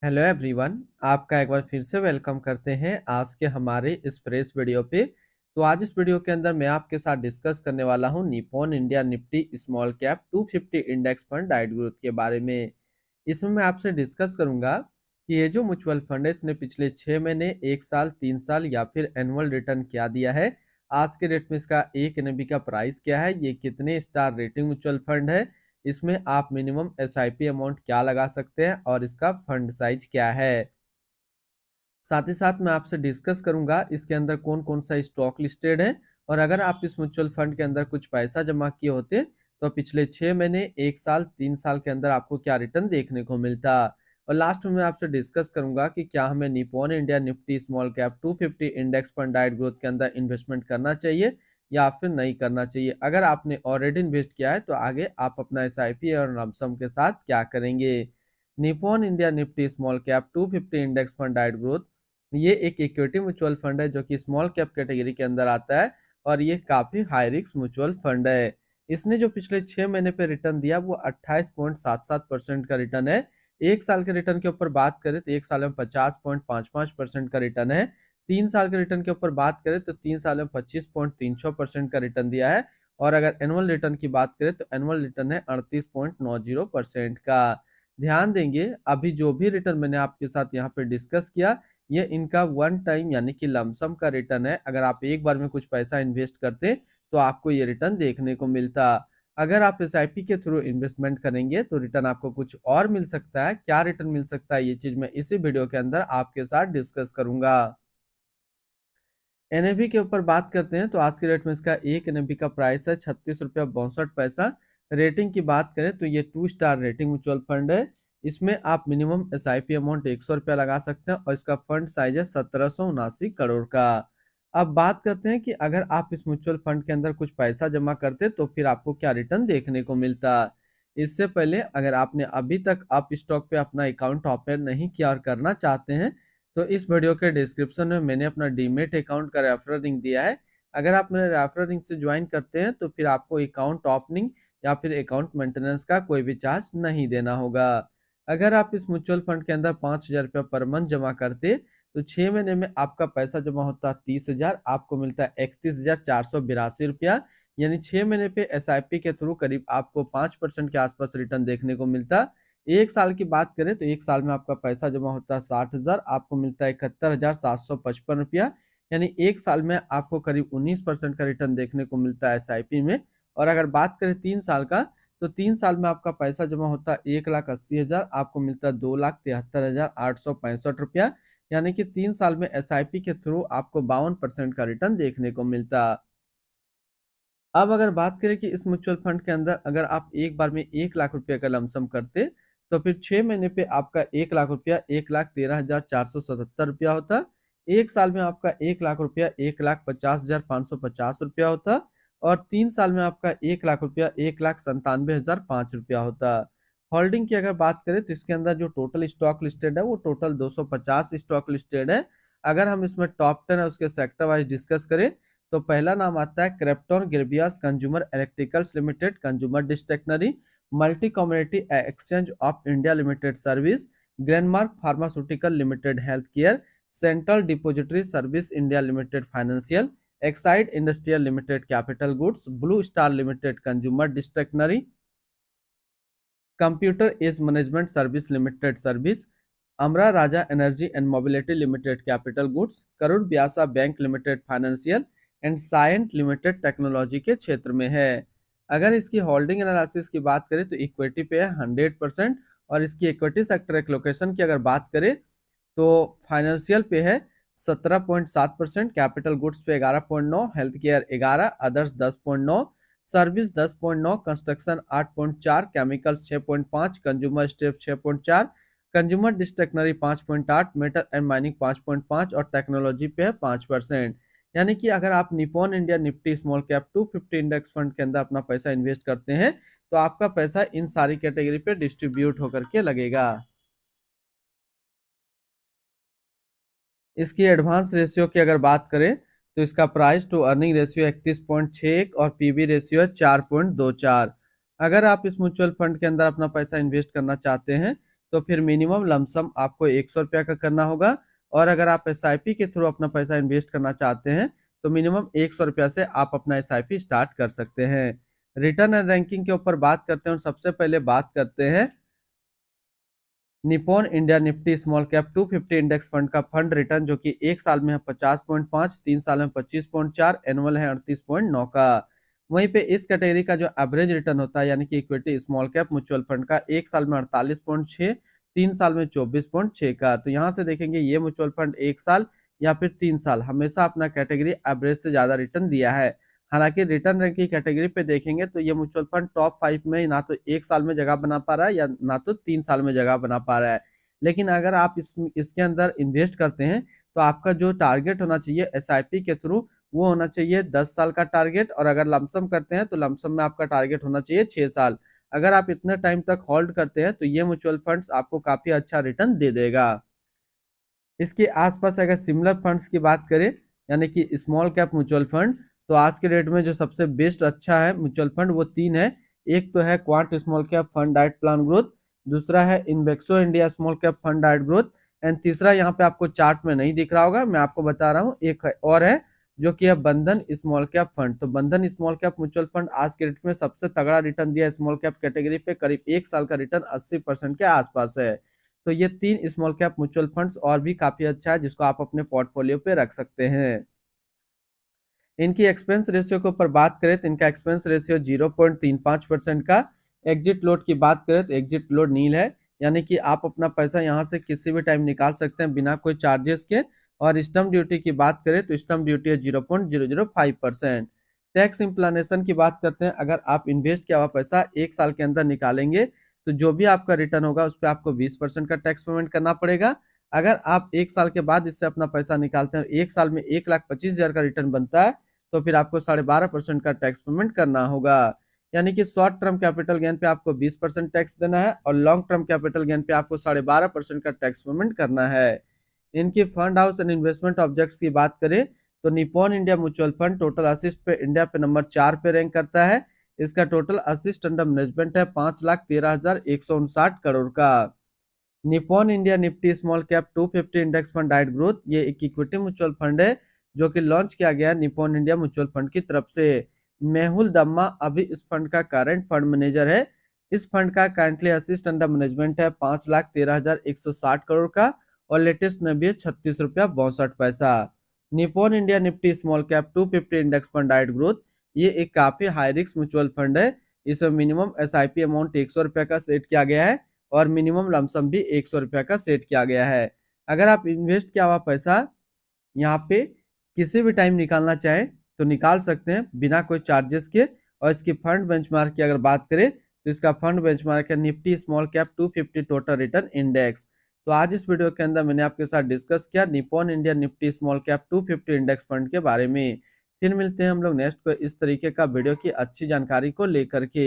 Hello everyone. आपका एक बार फिर से वेलकम करते हैं आज के हमारे इस प्रेस वीडियो पे। तो आज इस वीडियो के अंदर मैं आपके साथ डिस्कस करने वाला हूं Nippon India Nifty small cap 250 index fund diet growth के बारे में। इसमें मैं आपसे डिस्कस करूंगा कि ये जो म्यूचुअल फंड है इसने पिछले 6 महीने, 1 साल, 3 साल या फिर एनुअल रिटर्न क्या दिया है। आज के डेट में इसका एक एनएबी का प्राइस क्या है, ये कितने स्टार रेटिंग म्यूचुअल फंड है, इसमें आप मिनिमम एसआईपी अमाउंट क्या लगा सकते हैं और इसका फंड साइज क्या है। साथ ही साथ मैं आपसे डिस्कस करूंगा इसके अंदर कौन कौन सा स्टॉक लिस्टेड है, और अगर आप इस म्यूचुअल फंड के अंदर कुछ पैसा जमा किए होते तो पिछले 6 महीने, 1 साल, 3 साल के अंदर आपको क्या रिटर्न देखने को मिलता। और लास्ट में मैं आपसे डिस्कस करूंगा कि क्या हमें Nippon India Nifty small cap 250 index fund diet growth के अंदर इन्वेस्टमेंट करना चाहिए या फिर नहीं करना चाहिए। अगर आपने ऑलरेडी इन्वेस्ट किया है तो आगे आप अपना एसआईपी और लमसम के साथ क्या करेंगे। Nippon India Nifty small cap 250 index fund diet growth ये एक इक्विटी म्यूचुअल फंड है जो कि स्मॉल कैप कैटेगरी के अंदर आता है, और ये काफी हाई रिस्क म्यूचुअल फंड है। इसने जो पिछले 6 महीने पे रिटर्न दिया वो 28.77% का रिटर्न है। 1 साल के रिटर्न के ऊपर बात करें तो 1 साल में 50.55% का रिटर्न है। 3 साल के रिटर्न के ऊपर बात करें तो 3 साल में 25.36% का रिटर्न दिया है। और अगर एनुअल रिटर्न की बात करें तो एनुअल रिटर्न है 38.90% का। ध्यान देंगे अभी जो भी रिटर्न मैंने आपके साथ यहाँ पे डिस्कस किया, ये इनका वन टाइम यानी कि लमसम का रिटर्न है। अगर आप एक बार में कुछ पैसा इन्वेस्ट करते तो आपको ये रिटर्न देखने को मिलता। अगर आप एसआईपी के थ्रू इन्वेस्टमेंट करेंगे तो रिटर्न आपको कुछ और मिल सकता है। क्या रिटर्न मिल सकता है ये चीज मैं इसी वीडियो के अंदर आपके साथ डिस्कस करूंगा। एनएबी के ऊपर बात करते हैं तो आज के रेट में इसका एक एनएबी का प्राइस है 36 रुपया 62 पैसा। रेटिंग की बात करें तो ये 2 स्टार रेटिंग म्यूचुअल फंड है। इसमें आप मिनिमम एसआईपी अमाउंट 100 रुपया लगा सकते हैं और इसका फंड साइज है 1779 करोड़ का। अब बात करते हैं कि अगर आप इस म्यूचुअल फंड के अंदर कुछ पैसा जमा करते तो फिर आपको क्या रिटर्न देखने को मिलता। इससे पहले अगर आपने अभी तक आप स्टॉक पे अपना अकाउंट ओपन नहीं किया और करना चाहते हैं तो इस वीडियो के डिस्क्रिप्शन में मैंने अपना डीमेट अकाउंट का रेफरल लिंक दिया है। अगर आप मेरे रेफरल लिंक से ज्वाइन करते हैं तो फिर आपको अकाउंट ओपनिंग या फिर अकाउंट मेंटेनेंस का कोई भी चार्ज नहीं देना होगा। अगर आप इस म्यूचुअल फंड के अंदर 5,000 रुपया पर मंथ जमा करते तो 6 महीने में आपका पैसा जमा होता 30,000, आपको मिलता है 31,482 रुपया। यानी 6 महीने पे एसआईपी के थ्रू करीब आपको 5% के आसपास रिटर्न देखने को मिलता। 1 साल की बात करें तो 1 साल में आपका पैसा जमा होता है 60,000, आपको मिलता है 71,755 रुपया। यानी 1 साल में आपको करीब 19% का रिटर्न देखने को मिलता है एसआईपी में। और अगर बात करें 3 साल का तो 3 साल में आपका पैसा जमा होता है 1,80,000, आपको मिलता है 2,73,865 रुपया। यानी कि 3 साल में एसआईपी के थ्रू आपको 52% का रिटर्न देखने को मिलता। अब अगर बात करें कि इस म्यूचुअल फंड के अंदर अगर आप एक बार में 1 लाख रुपए का लमसम करते तो फिर 6 महीने पे आपका 1 लाख रुपया 1,13,477 रुपया होता। 1 साल में आपका 1 लाख रुपया 1,50,550 रुपया होता। और 3 साल में आपका 1 लाख रुपया 1,97,005 रुपया होता। होल्डिंग की अगर बात करें तो इसके अंदर जो टोटल स्टॉक लिस्टेड है वो टोटल 250 स्टॉक लिस्टेड है। अगर हम इसमें टॉप 10 है उसके सेक्टर वाइज डिस्कस करें तो पहला नाम आता है Crompton Greaves consumer electricals limited, consumer discretionary, multi community exchange of India limited service, Glenmark pharmaceutical limited health care, central depository service India limited financial, Exide industrial limited capital goods, blue star limited consumer discretionary, computer age management service limited service, Amara Raja energy and mobility limited capital goods, Karur Vysya bank limited financial and Cyient limited technology के क्षेत्र में है। अगर इसकी holding analysis की बात करें तो इक्विटी पे है 100%, और इसकी इक्विटी सेक्टर एलोकेशन की अगर बात करें तो फाइनेंशियल पे है 17.7%, कैपिटल गुड्स पे 11.9, health care 11, others 10.9, service 10.9, construction 8.4, chemicals 6.5, consumer staples 6.4, consumer discretionary 5.8, metal and mining 5.5 और टेक्नोलॉजी पे है 5%। यानी कि अगर आप Nippon India Nifty small cap 250 index fund के अंदर अपना पैसा इन्वेस्ट करते हैं तो आपका पैसा इन सारी कैटेगरी पे डिस्ट्रीब्यूट होकर के लगेगा। इसकी एडवांस रेशियो की अगर बात करें तो इसका प्राइस टू अर्निंग रेशियो 31.61 और पीबी रेशियो है 4.24। अगर आप इस म्यूचुअल फंड के अंदर अपना पैसा इन्वेस्ट करना चाहते हैं तो फिर मिनिमम लमसम आपको 100 रुपया का करना होगा। और अगर आप SIP के थ्रू अपना पैसा इन्वेस्ट करना चाहते हैं तो मिनिमम 100 रुपया से आप अपना SIP स्टार्ट कर सकते हैं। रिटर्न एंड रैंकिंग के ऊपर बात करते हैं और सबसे पहले बात करते हैं Nippon India Nifty small cap 250 index fund का फंड रिटर्न, जो कि एक साल में है 50.5, 3 साल में 25.4, एनुअल है 38.9 का। वहीं पे इस कैटेगरी का जो एवरेज रिटर्न होता है यानी कि equity small cap mutual fund का एक साल में 48.6, 3 साल में 24.6 का। तो यहाँ से देखेंगे ये म्यूचुअल फंड एक साल या फिर 3 साल हमेशा अपना कैटेगरी एवरेज से ज्यादा रिटर्न दिया है। हालांकि रिटर्न रैंक की कैटेगरी पे देखेंगे तो ये म्यूचुअल फंड टॉप 5 में ना तो एक साल में जगह बना पा रहा है या ना तो 3 साल में जगह बना पा रहा है। लेकिन अगर आप इसके अंदर इन्वेस्ट करते हैं तो आपका जो टारगेट होना चाहिए SIP के थ्रू वो होना चाहिए 10 साल का टारगेट, और अगर लमसम करते हैं तो लमसम में आपका टारगेट होना चाहिए 6 साल। अगर आप इतने टाइम तक होल्ड करते हैं तो ये म्यूचुअल फंड्स आपको काफी अच्छा रिटर्न दे देगा। इसके आसपास अगर सिमिलर फंड्स की बात करें यानी कि स्मॉल कैप म्यूचुअल फंड, तो आज के डेट में जो सबसे बेस्ट अच्छा है म्यूचुअल फंड वो तीन है। एक तो है quant small cap fund diet plan growth, दूसरा है इन्वेक्सो India small cap fund diet growth, and तीसरा यहाँ पे आपको चार्ट में नहीं दिख रहा होगा, मैं आपको बता रहा हूँ, एक और है जो कि है बंधन स्मॉल कैप फंड। तो बंधन स्मॉल कैप म्यूचुअल फंड आज के डेट में सबसे तगड़ा रिटर्न दिया स्मॉल कैप कैटेगरी पे, करीब एक साल का रिटर्न 80% के आसपास है। तो ये तीन स्मॉल कैप म्यूचुअल फंड्स और भी काफी अच्छा है जिसको आप अपने पोर्टफोलियो पे रख सकते हैं। इनकी एक्सपेंस रेशियो के ऊपर बात करें तो इनका एक्सपेंस रेशियो 0.35% का। एग्जिट लोड की बात करें तो एग्जिट लोड नील है, यानी कि आप अपना पैसा यहाँ से किसी भी टाइम निकाल सकते हैं बिना कोई चार्जेस के। और स्टम्प ड्यूटी की बात करें तो स्टम्प ड्यूटी है 0.005%। टैक्स इम्प्लानेशन की बात करते हैं, अगर आप इन्वेस्ट किया हुआ पैसा एक साल के अंदर निकालेंगे तो जो भी आपका रिटर्न होगा उस पर आपको 20% का टैक्स पेमेंट करना पड़ेगा। अगर आप एक साल के बाद इससे अपना पैसा निकालते हैं, एक साल में 1,25,000 का रिटर्न बनता है, तो फिर आपको 12.5% का टैक्स पेमेंट करना होगा। यानी कि शॉर्ट टर्म कैपिटल गेन पे आपको 20% टैक्स देना है और लॉन्ग टर्म कैपिटल गेन पे आपको 12.5% का टैक्स पेमेंट करना है। इनकी fund house and investment objects की बात करें तो Nippon India mutual fund total assist पे इंडिया पे नंबर 4 पे रैंक करता है। इसका टोटल असिस्ट अंडर मैनेजमेंट है 5,13,159 करोड़ का। Nippon India Nifty small cap 250 index fund diet growth, ये एक इक्विटी म्यूचुअल फंड है जो कि लॉन्च किया गया है निप्पॉन इंडिया म्यूचुअल फंड की तरफ से। मेहुल दम्मा अभी इस फंड का करंट फंड मैनेजर है। इस फंड का करंटली असिस्ट अंडर मैनेजमेंट है 5,13,160 करोड़ का और लेटेस्ट नबी है 36 रुपया 62 पैसा। Nippon India Nifty small cap 250 index fund diet growth, ये एक काफी हाई रिस्क म्यूचुअल फंड है। इसमें मिनिमम SIP अमाउंट 100 रुपया का सेट किया गया है और मिनिमम लमसम भी 100 रुपया का सेट किया गया है। अगर आप इन्वेस्ट किया हुआ पैसा यहाँ पे किसी भी टाइम निकालना चाहें तो निकाल सकते हैं बिना कोई चार्जेस के। और इसकी फंड बेंचमार्क की अगर बात करें तो इसका फंड बेंचमार्क है Nifty small cap 250 total return index. तो आज इस वीडियो के अंदर मैंने आपके साथ डिस्कस किया Nippon India Nifty small cap 250 index fund के बारे में। फिर मिलते हैं हम लोग नेक्स्ट को इस तरीके का वीडियो की अच्छी जानकारी को लेकर के।